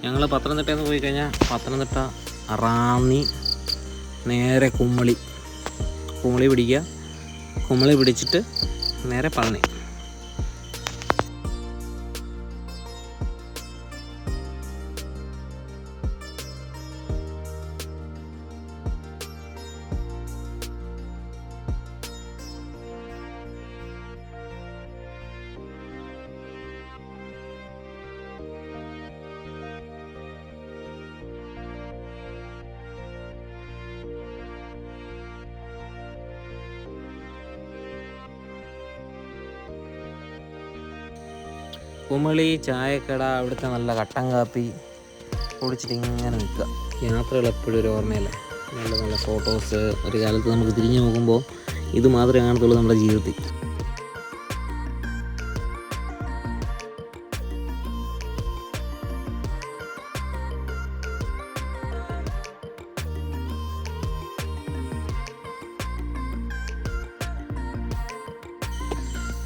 ഞങ്ങൾ പത്തനംതിട്ടയിൽ നിന്ന് പോയി കഴിഞ്ഞാൽ പത്തനംതിട്ട റാന്നി നേരെ കുമളി പിടിക്കുക. കുമളി പിടിച്ചിട്ട് നേരെ പളനി. കുമളി ചായക്കട, അവിടുത്തെ നല്ല കട്ടൻ കാപ്പി കുടിച്ചിട്ട് ഇങ്ങനെ നിൽക്കുക. യാത്രകൾ എപ്പോഴും ഒരു ഓർമ്മയല്ലേ. നല്ല നല്ല ഫോട്ടോസ് ഒരു കാലത്ത് നമുക്ക് തിരിഞ്ഞു നോക്കുമ്പോൾ ഇത് മാത്രമേ കാണത്തുള്ളൂ നമ്മുടെ ജീവിതത്തിൽ.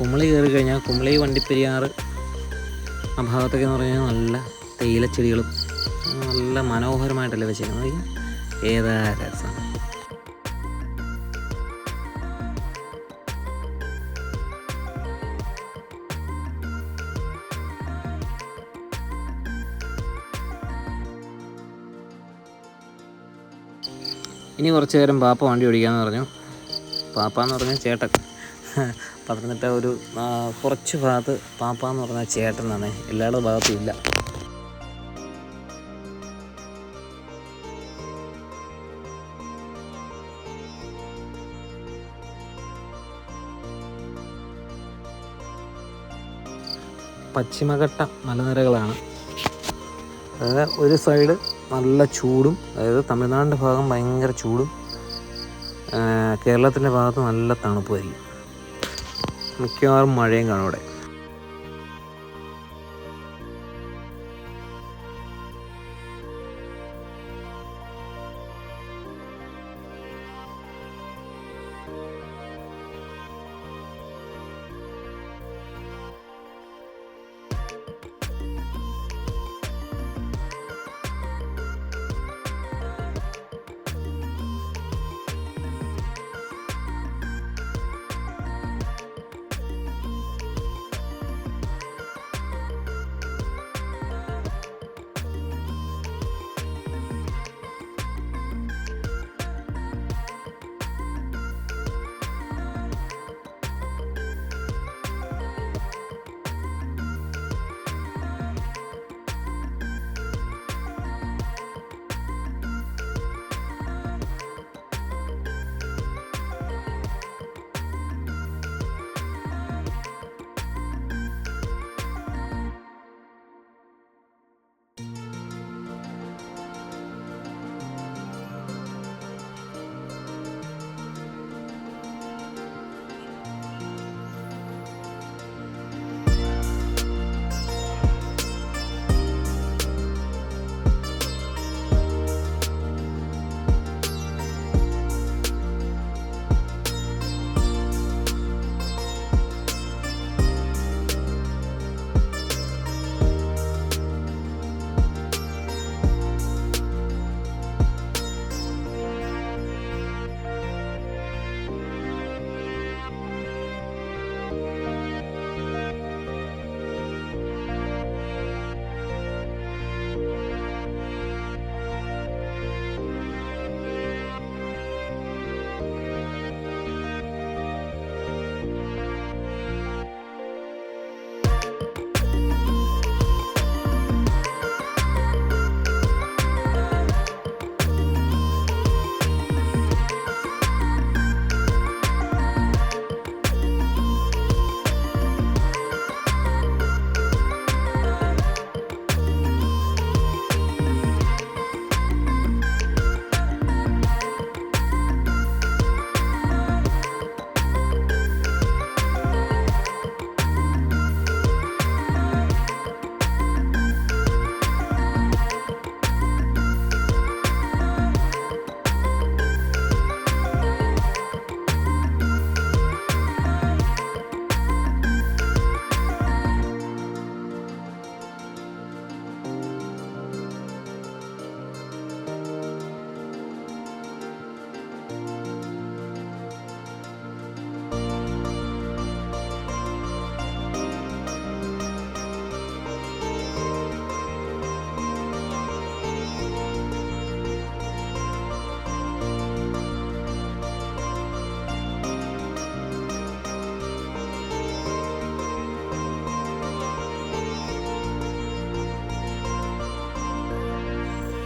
കുമളി കയറി കഴിഞ്ഞാൽ കുമളി വണ്ടിപ്പെരിയാറ് ആ ഭാഗത്തൊക്കെ എന്ന് പറഞ്ഞാൽ നല്ല തേയിലച്ചെടികളും നല്ല മനോഹരമായിട്ടല്ലേ വെച്ചിരിക്കുന്നത്. ഏതാ രസം. ഇനി കുറച്ച് നേരം പാപ്പ വണ്ടി ഓടിക്കാമെന്ന് പറഞ്ഞു. പാപ്പാന്ന് പറഞ്ഞാൽ ചേട്ടൻ. പത്തനംതിട്ട ഒരു കുറച്ച് ഭാഗത്ത് പാപ്പാന്ന് പറഞ്ഞാൽ ചേട്ടനാണ്, എല്ലാവരുടെ ഭാഗത്തും ഇല്ല. പശ്ചിമഘട്ട മലനിരകളാണ്. അതായത് ഒരു സൈഡ് നല്ല ചൂടും, അതായത് തമിഴ്നാടിൻ്റെ ഭാഗം ഭയങ്കര ചൂടും കേരളത്തിൻ്റെ ഭാഗത്ത് നല്ല തണുപ്പുമായിരിക്കും. മിക്കവാറും മഴയും കാണും അവിടെ.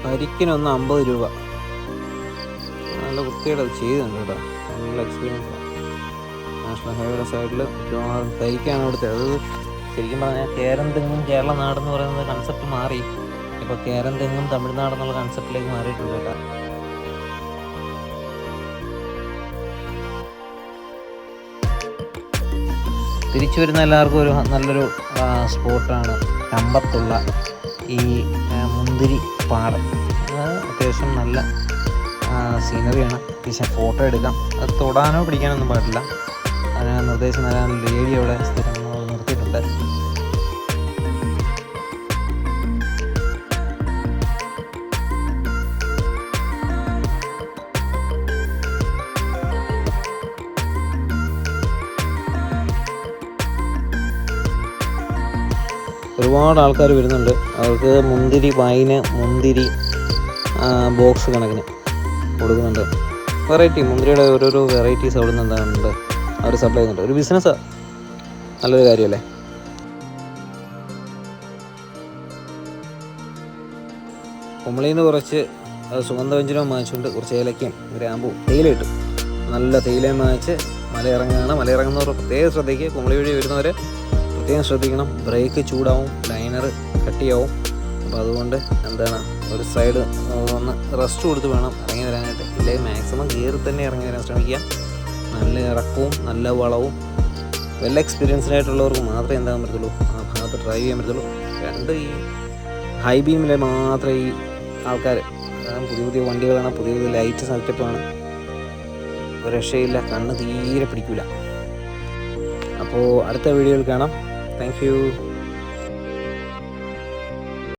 പരിക്കിനൊന്ന് 50 രൂപ. നല്ല വൃത്തിയായിട്ട് അത് ചെയ്തിട്ടുണ്ട് കേട്ടോ. നല്ല എക്സ്പീരിയൻസ്. നാഷണൽ ഹൈവേയുടെ സൈഡിൽ മിക്കവാറും പരിക്കാണ് അവിടുത്തെ. അത് ശരിക്കും പറഞ്ഞാൽ കേരം തെങ്ങും കേരള നാടെന്ന് പറയുന്നത് കൺസെപ്റ്റ് മാറി. ഇപ്പോൾ കേരം തെങ്ങും തമിഴ്നാടെന്നുള്ള കൺസെപ്റ്റിലേക്ക് മാറിയിട്ടുണ്ട് കേട്ടോ. തിരിച്ചു വരുന്ന എല്ലാവർക്കും ഒരു നല്ലൊരു സ്പോട്ടാണ് കമ്പത്തുള്ള ഈ മുന്തിരി പാടം. അത്യാവശ്യം നല്ല സീനറിയാണ്. അത്യാവശ്യം ഫോട്ടോ എടുക്കാം. അത് തൊടാനോ പിടിക്കാനൊന്നും പാടില്ല. അതിന് നിർദ്ദേശം നൽകാൻ ലേഡി അവിടെ സ്ഥിരം നിർത്തിയിട്ടുണ്ട്. ഒരുപാട് ആൾക്കാർ വരുന്നുണ്ട്. അവർക്ക് മുന്തിരി വൈന്, മുന്തിരി ബോക്സ് കണക്കിന് കൊടുക്കുന്നുണ്ട്. വെറൈറ്റി മുന്തിരിയുടെ ഓരോരോ വെറൈറ്റീസ് അവിടെ നിന്ന് എന്താണുണ്ട് അവർ സപ്ലൈ ചെയ്യുന്നുണ്ട്. ഒരു ബിസിനസ്സാണ്, നല്ലൊരു കാര്യമല്ലേ. കുമളിയിൽ നിന്ന് കുറച്ച് സുഗന്ധവ്യഞ്ജനവും വാങ്ങിച്ചുകൊണ്ട് കുറച്ച് ഏലക്കയും ഗ്രാമ്പും തേയില കിട്ടും. നല്ല തേയിലയും വാങ്ങിച്ച് മലയിറങ്ങുകയാണ്. മലയിറങ്ങുന്നവർ പ്രത്യേകം ശ്രദ്ധിക്കുക. കുമളി വഴി വരുന്നവർ പ്രത്യേകം ശ്രദ്ധിക്കണം. ബ്രേക്ക് ചൂടാവും, ലൈനർ കട്ടിയാവും. അപ്പോൾ അതുകൊണ്ട് എന്താണ് ഒരു സൈഡ് ഒന്ന് റെസ്റ്റ് കൊടുത്ത് വേണം ഇറങ്ങി വരാനായിട്ട്. ഇല്ലെങ്കിൽ മാക്സിമം ഗിയറിൽ തന്നെ ഇറങ്ങി വരാൻ ശ്രമിക്കുക. നല്ല ഇറക്കവും നല്ല വളവും വെൽ എക്സ്പീരിയൻസ്ഡായിട്ടുള്ളവർക്ക് മാത്രമേ എന്താകാൻ പറ്റത്തുള്ളൂ, ആ ഭാഗത്ത് ഡ്രൈവ് ചെയ്യാൻ പറ്റത്തുള്ളൂ. ഈ ഹൈ ബീമിലെ മാത്രമേ ഈ ആൾക്കാർ, പുതിയ പുതിയ വണ്ടികളാണ്, പുതിയ പുതിയ ലൈറ്റ് സെറ്റപ്പാണ്, ഒരു രക്ഷയില്ല, കണ്ണ് തീരെ പിടിക്കില്ല. അപ്പോൾ അടുത്ത വീഡിയോയിൽ കാണാം. Thank you.